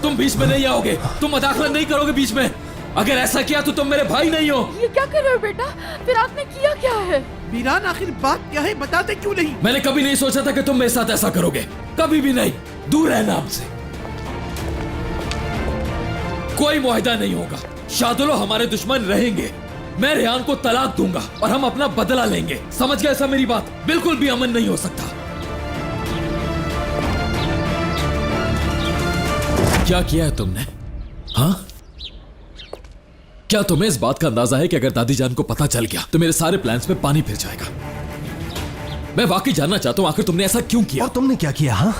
तुम बीच में नहीं आओगे, तुम मदाखलत नहीं करोगे बीच में। अगर ऐसा किया तो तुम मेरे भाई नहीं हो। ये क्या कर रहे हो बेटा? फिर आपने किया क्या है? मीरान आखिर बात क्या है, बताते क्यों नहीं? मैंने कभी नहीं सोचा था कि तुम मेरे साथ ऐसा करोगे, कभी भी नहीं। दूर रहना हमसे। कोई मुआहिदा नहीं होगा। शादुलो हमारे दुश्मन रहेंगे। मैं रेहान को तलाक दूंगा और हम अपना बदला लेंगे। समझ गए? ऐसा मेरी बात बिल्कुल भी अमन नहीं हो सकता। क्या किया है तुमने? हाँ, क्या तुम्हें इस बात का अंदाजा है कि अगर दादी जान को पता चल गया तो मेरे सारे प्लान्स में पानी फिर जाएगा? मैं वाकई जानना चाहता हूं आखिर तुमने ऐसा क्यों किया। और तुमने क्या किया? हाँ,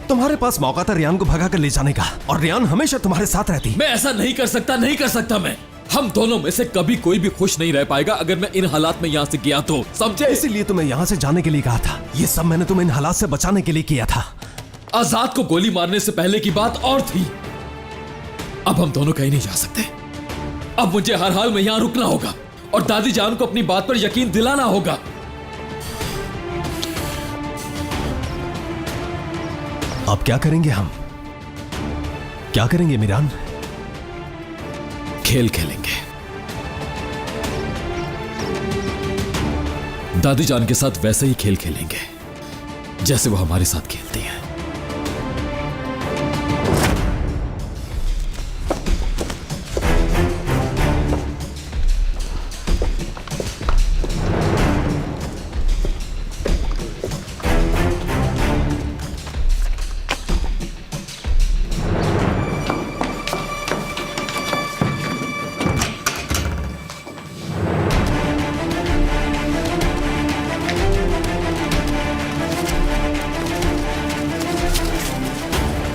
तुम्हारे पास मौका था रेयान को भगा कर ले जाने का, और रेयान हमेशा तुम्हारे साथ रहती। मैं ऐसा नहीं कर सकता, नहीं कर सकता। मैं हम दोनों में से कभी कोई भी खुश नहीं रह पाएगा अगर मैं इन हालात में यहाँ से गया तो, समझे? इसीलिए तुम्हें यहाँ से जाने के लिए कहा था। ये सब मैंने तुम्हें इन हालात से बचाने के लिए किया था। आजाद को गोली मारने से पहले की बात और थी। अब हम दोनों कहीं नहीं जा सकते। अब मुझे हर हाल में यहां रुकना होगा और दादी जान को अपनी बात पर यकीन दिलाना होगा। अब क्या करेंगे हम? क्या करेंगे मीरान? खेल खेलेंगे। दादी जान के साथ वैसे ही खेल खेलेंगे जैसे वो हमारे साथ खेलती हैं।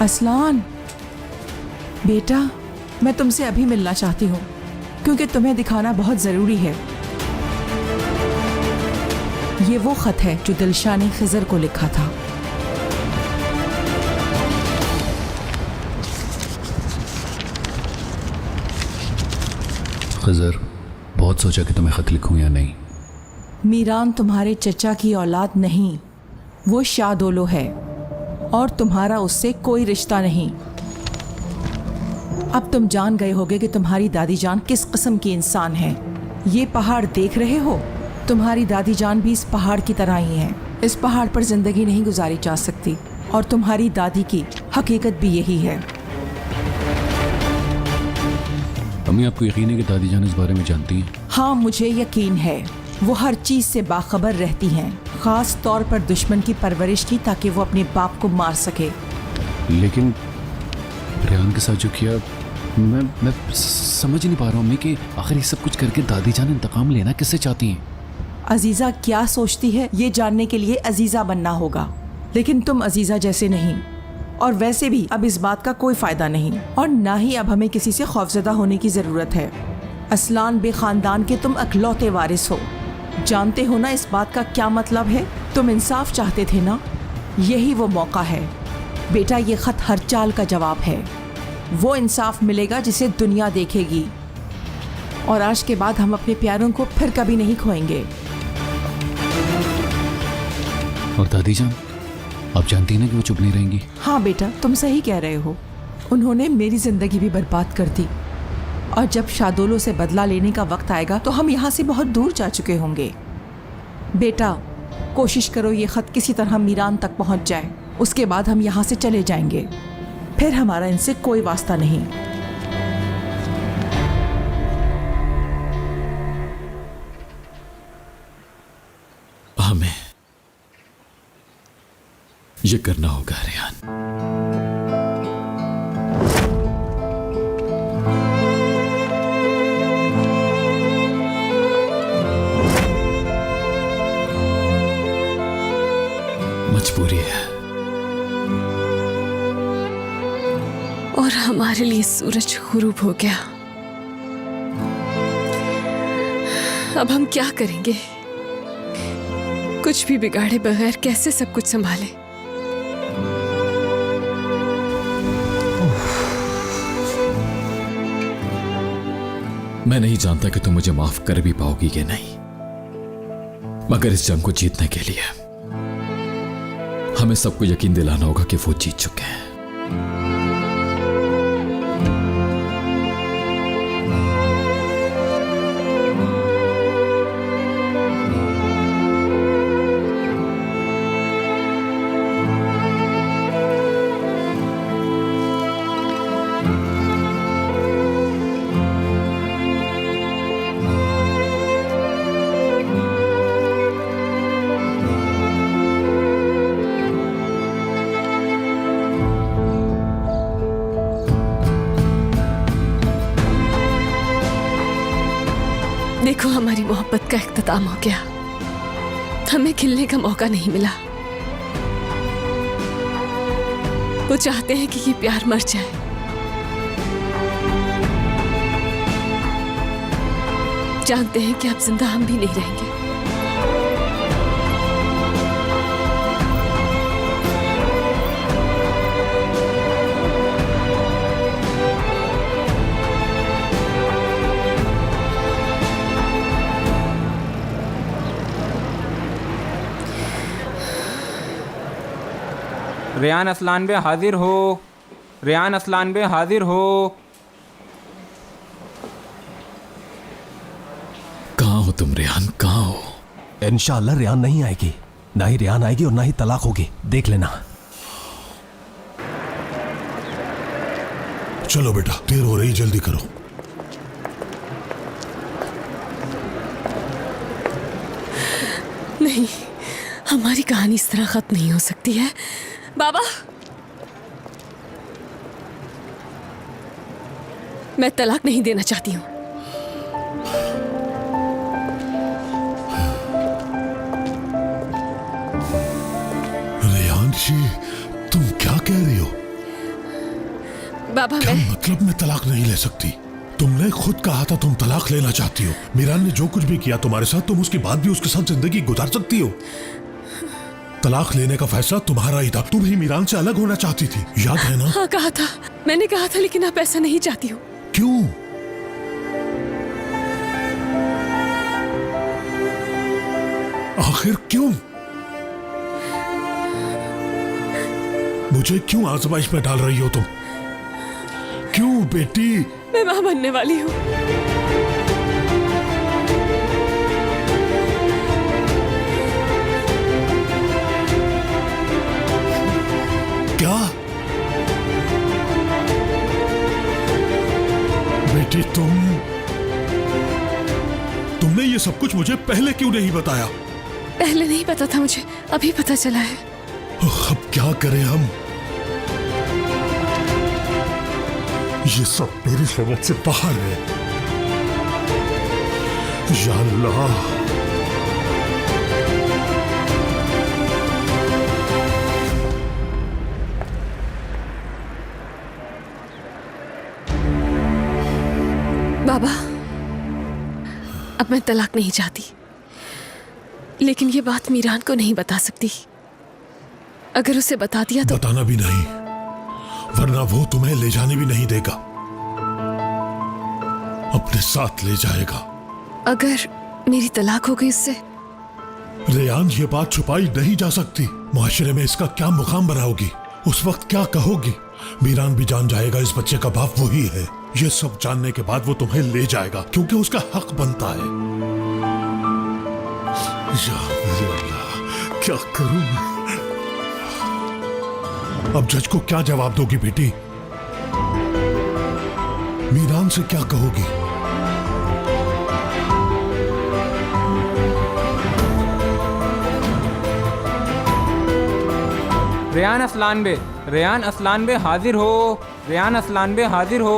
असलान बेटा, मैं तुमसे अभी मिलना चाहती हूँ क्योंकि तुम्हें दिखाना बहुत ज़रूरी है। ये वो ख़त है जो दिलशाह ने खिज़र को लिखा था। खिज़र, बहुत सोचा कि तुम्हें ख़त लिखूं या नहीं। मीरान तुम्हारे चचा की औलाद नहीं, वो शादोलो है और तुम्हारा उससे कोई रिश्ता नहीं। अब तुम जान गए होगे कि तुम्हारी दादी जान किस किस्म की इंसान है। ये पहाड़ देख रहे हो, तुम्हारी दादी जान भी इस पहाड़ की तरह ही है। इस पहाड़ पर जिंदगी नहीं गुजारी जा सकती और तुम्हारी दादी की हकीकत भी यही है। अम्मी, आपको यकीन है कि दादी जान इस बारे में जानती हैं? हाँ, मुझे यकीन है। वो हर चीज से बाखबर रहती हैं, खास तौर पर दुश्मन की परवरिश की, ताकि वो अपने बाप को मार सके। लेकिन रेहान के साथ जो किया, मैं समझ नहीं पा रहा हूँ अम्मी कि आखिर ये सब कुछ करके दादी जान इंतकाम लेना किससे चाहती हैं? अजीजा क्या सोचती है ये जानने के लिए अजीजा बनना होगा, लेकिन तुम अजीजा जैसे नहीं। और वैसे भी अब इस बात का कोई फायदा नहीं और ना ही अब हमें किसी से खौफजदा होने की जरूरत है। असलान बे खानदान के तुम अकलौते वारिस हो। जानते हो ना इस बात का क्या मतलब है? तुम इंसाफ चाहते थे ना, यही वो मौका है बेटा। ये खत हर चाल का जवाब है। वो इंसाफ मिलेगा जिसे दुनिया देखेगी और आज के बाद हम अपने प्यारों को फिर कभी नहीं खोएंगे। और दादी जान, आप जानती हैं ना कि वो चुप नहीं रहेंगी। हाँ बेटा, तुम सही कह रहे हो। उन्होंने मेरी जिंदगी भी बर्बाद कर दी और जब शादोलो से बदला लेने का वक्त आएगा तो हम यहाँ से बहुत दूर जा चुके होंगे। बेटा, कोशिश करो ये खत किसी तरह मीरान तक पहुँच जाए, उसके बाद हम यहाँ से चले जाएंगे। फिर हमारा इनसे कोई वास्ता नहीं। हमें ये करना होगा रेहान। मजबूरी है। और हमारे लिए सूरज गुरूब हो गया। अब हम क्या करेंगे? कुछ भी बिगाड़े बगैर कैसे सब कुछ संभाले? मैं नहीं जानता कि तुम मुझे माफ कर भी पाओगी कि नहीं, मगर इस जंग को जीतने के लिए हमें सबको यकीन दिलाना होगा कि वो जीत चुके हैं। देखो, हमारी मोहब्बत का इख्तिताम हो गया। हमें खिलने का मौका नहीं मिला। वो चाहते हैं कि ये प्यार मर जाए। जानते हैं कि अब जिंदा हम भी नहीं रहेंगे। रेयान असलान बे हाजिर हो। रेयान असलान बे हाजिर हो। कहाँ हो तुम रेहान, कहाँ हो? इंशाअल्लाह रेहान नहीं आएगी, ना ही रेहान आएगी और ना ही तलाक होगी, देख लेना। चलो बेटा, देर हो रही, जल्दी करो। नहीं, हमारी कहानी इस तरह खत्म नहीं हो सकती है। बाबा, मैं तलाक नहीं देना चाहती हूँ। रेहान जी, तुम क्या कह रही हो? बाबा, क्या मतलब मैं तलाक नहीं ले सकती? तुमने खुद कहा था तुम तलाक लेना चाहती हो। मीरान ने जो कुछ भी किया तुम्हारे साथ, तुम उसके बाद भी उसके साथ जिंदगी गुजार सकती हो। तलाक लेने का फैसला तुम्हारा ही था, तुम ही मीरान से अलग होना चाहती थी, याद है ना? हाँ कहा था, मैंने कहा था, लेकिन अब ऐसा नहीं चाहती हूँ। क्यों? आखिर क्यों? मुझे क्यों आजमाइश में डाल रही हो तुम? क्यों बेटी? मैं मां बनने वाली हूँ। क्या? बेटी तुमने ये सब कुछ मुझे पहले क्यों नहीं बताया? पहले नहीं पता था मुझे, अभी पता चला है। अब क्या करें हम? ये सब मेरी समझ से बाहर है। या अल्लाह, बाबा, अब मैं तलाक नहीं चाहती, लेकिन ये बात मीरान को नहीं बता सकती। अगर उसे बता दिया तो बताना भी नहीं, वरना वो तुम्हें ले जाने भी नहीं देगा, अपने साथ ले जाएगा। अगर मेरी तलाक हो गई उससे? रेयान, ये बात छुपाई नहीं जा सकती। मुआशरे में इसका क्या मुकाम बनाओगी? उस वक्त क्या कहोगी? मीरान भी जान जाएगा इस बच्चे का बाप वही है। ये सब जानने के बाद वो तुम्हें ले जाएगा, क्योंकि उसका हक बनता है। या अल्लाह, क्या करूं मैं? अब जज को क्या जवाब दोगी बेटी? मीरान से क्या कहोगी? रेयान असलान बे, रेयान असलान बे हाजिर हो। रेयान असलान बे हाजिर हो।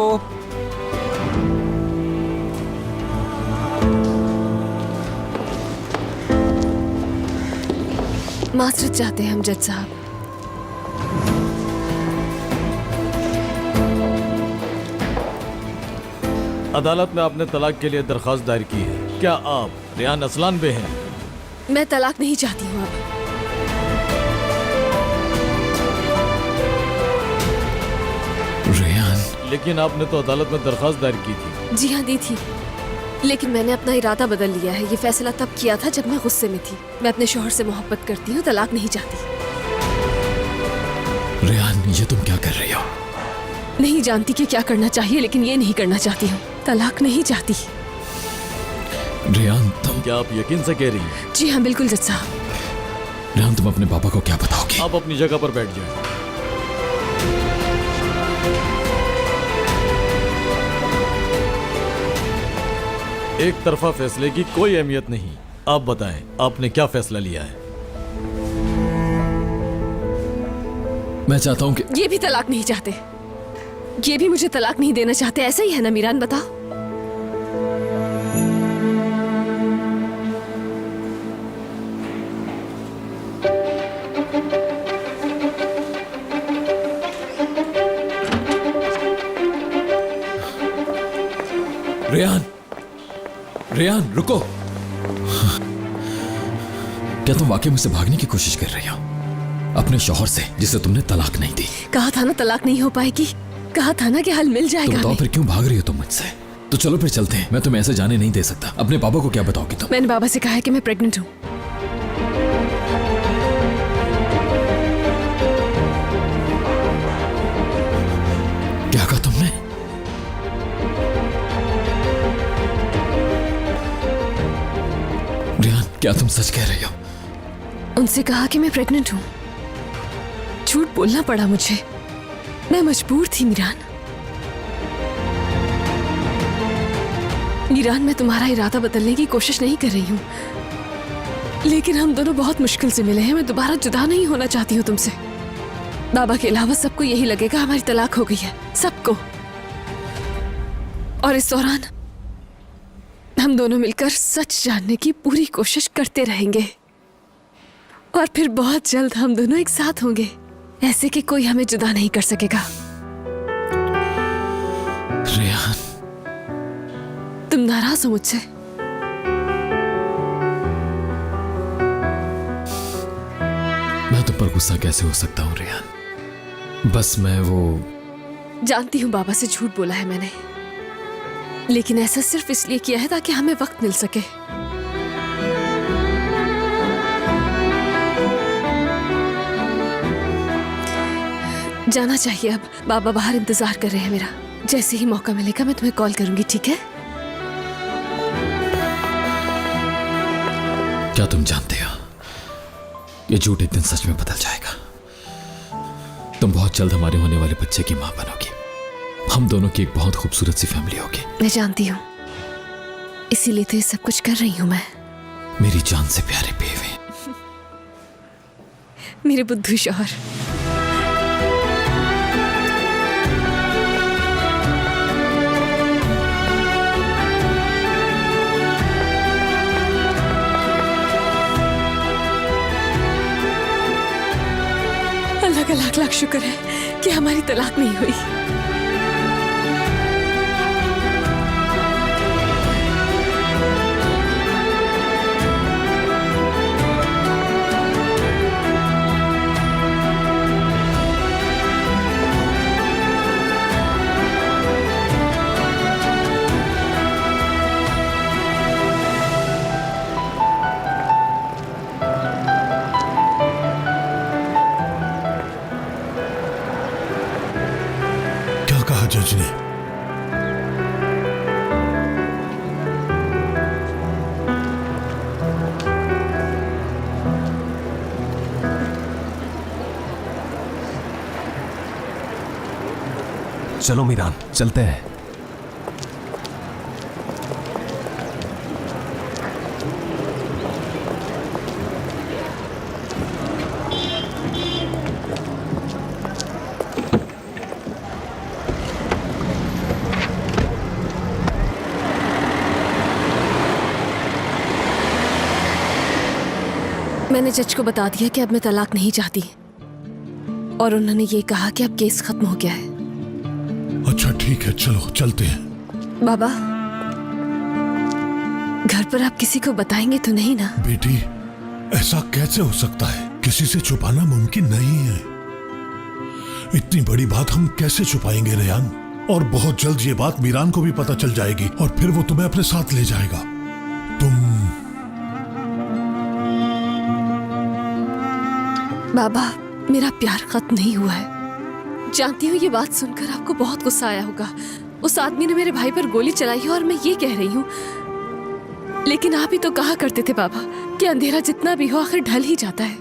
माजरत चाहते हैं हम जज साहब। अदालत में आपने तलाक के लिए दरखास्त दायर की है। क्या आप रेहान असलान बे हैं? मैं तलाक नहीं चाहती हूँ अब। रेहान, लेकिन आपने तो अदालत में दरखास्त दायर की थी। जी हाँ, दी थी, लेकिन मैंने अपना इरादा बदल लिया है। ये फैसला तब किया था जब मैं गुस्से में थी। मैं अपने शौहर से मोहब्बत करती हूँ, तलाक नहीं चाहती। रेहान, ये तुम क्या कर रही हो? नहीं जानती कि क्या करना चाहिए, लेकिन ये नहीं करना चाहती हूँ। तलाक नहीं चाहती। रेहान, तुम क्या आप यकीन से कह रही हैं? जी हाँ, बिल्कुल जज साहब। रेहान, तुम अपने पापा को क्या बताओगी? आप अपनी जगह पर बैठ जाएं। एक तरफा फैसले की कोई अहमियत नहीं। आप बताएं, आपने क्या फैसला लिया है? मैं चाहता हूं कि ये भी तलाक नहीं चाहते, ये भी मुझे तलाक नहीं देना चाहते। ऐसा ही है ना मीरान, बताओ। रेहान, रेहान रुको। क्या तुम वाकई मुझसे भागने की कोशिश कर रही हो अपने शौहर से, जिसे तुमने तलाक नहीं दी? कहा था ना तलाक नहीं हो पाएगी, कहा था ना कि हल मिल जाएगा। तो बताओ फिर क्यों भाग रही हो तुम मुझसे? तो चलो फिर चलते हैं, मैं तुम्हें ऐसे जाने नहीं दे सकता। अपने पापा को क्या बताओगी तुम? मैंने बाबा से कहा है कि मैं प्रेग्नेंट हूँ। क्या तुम सच कह रही हो? उनसे कहा कि मैं प्रेग्नेंट हूँ। झूठ बोलना पड़ा मुझे, मैं मजबूर थी मीरान। मीरान, मैं तुम्हारा इरादा बदलने की कोशिश नहीं कर रही हूँ, लेकिन हम दोनों बहुत मुश्किल से मिले हैं। मैं दोबारा जुदा नहीं होना चाहती हूँ तुमसे। बाबा के अलावा सबको यही लगेगा हमारी तलाक हो गई है, सबको। और इस दौरान हम दोनों मिलकर सच जानने की पूरी कोशिश करते रहेंगे, और फिर बहुत जल्द हम दोनों एक साथ होंगे, ऐसे कि कोई हमें जुदा नहीं कर सकेगा। रेहान, तुम नाराज हो मुझसे? मैं तुम पर गुस्सा कैसे हो सकता हूँ रेहान? बस मैं वो जानती हूँ बाबा से झूठ बोला है मैंने, लेकिन ऐसा सिर्फ इसलिए किया है ताकि हमें वक्त मिल सके। जाना चाहिए अब, बाबा बाहर इंतजार कर रहे हैं मेरा। जैसे ही मौका मिलेगा मैं तुम्हें कॉल करूंगी, ठीक है? क्या तुम जानते हो, ये झूठ एक दिन सच में बदल जाएगा। तुम बहुत जल्द हमारे होने वाले बच्चे की मां बनोगी। हम दोनों की एक बहुत खूबसूरत सी फैमिली होगी। मैं जानती हूँ, इसीलिए तो ये सब कुछ कर रही हूँ मैं। मेरी जान से प्यारे बेवे, मेरे बुद्धू शौहर। अल्लाह का लाख लाख शुक्र है कि हमारी तलाक नहीं हुई। जज ने चलो मीरान, चलते हैं। मैंने जज को बता दिया कि अब मैं तलाक नहीं चाहती, और उन्होंने ये कहा कि अब केस खत्म हो गया है। अच्छा ठीक है, चलो चलते हैं। बाबा, घर पर आप किसी को बताएंगे तो नहीं ना? बेटी, ऐसा कैसे हो सकता है? किसी से छुपाना मुमकिन नहीं है। इतनी बड़ी बात हम कैसे छुपाएंगे रेहान? और बहुत जल्द ये बात मीरान को भी पता चल जाएगी, और फिर वो तुम्हें अपने साथ ले जाएगा। बाबा, मेरा प्यार खत्म नहीं हुआ है। जानती हूँ ये बात सुनकर आपको बहुत गुस्सा आया होगा। उस आदमी ने मेरे भाई पर गोली चलाई है और मैं ये कह रही हूँ, लेकिन आप ही तो कहा करते थे बाबा कि अंधेरा जितना भी हो आखिर ढल ही जाता है।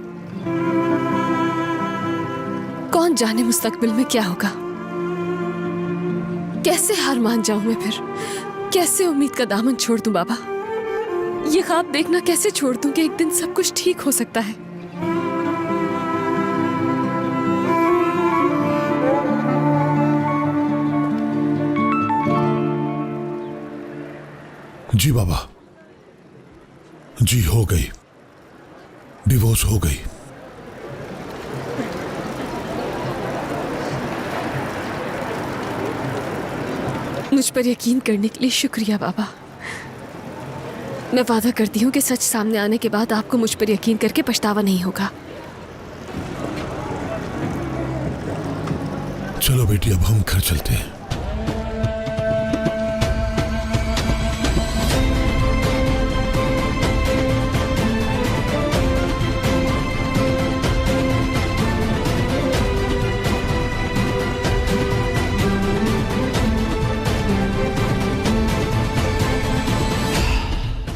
कौन जाने मुस्तकबिल में क्या होगा। कैसे हार मान जाऊं मैं फिर? कैसे उम्मीद का दामन छोड़ दूं बाबा? ये ख्वाब देखना कैसे छोड़ दूं कि एक दिन सब कुछ ठीक हो सकता है? जी बाबा, जी हो गई, डिवोर्स हो गई। मुझ पर यकीन करने के लिए शुक्रिया बाबा। मैं वादा करती हूँ कि सच सामने आने के बाद आपको मुझ पर यकीन करके पछतावा नहीं होगा। चलो बेटी, अब हम घर चलते हैं।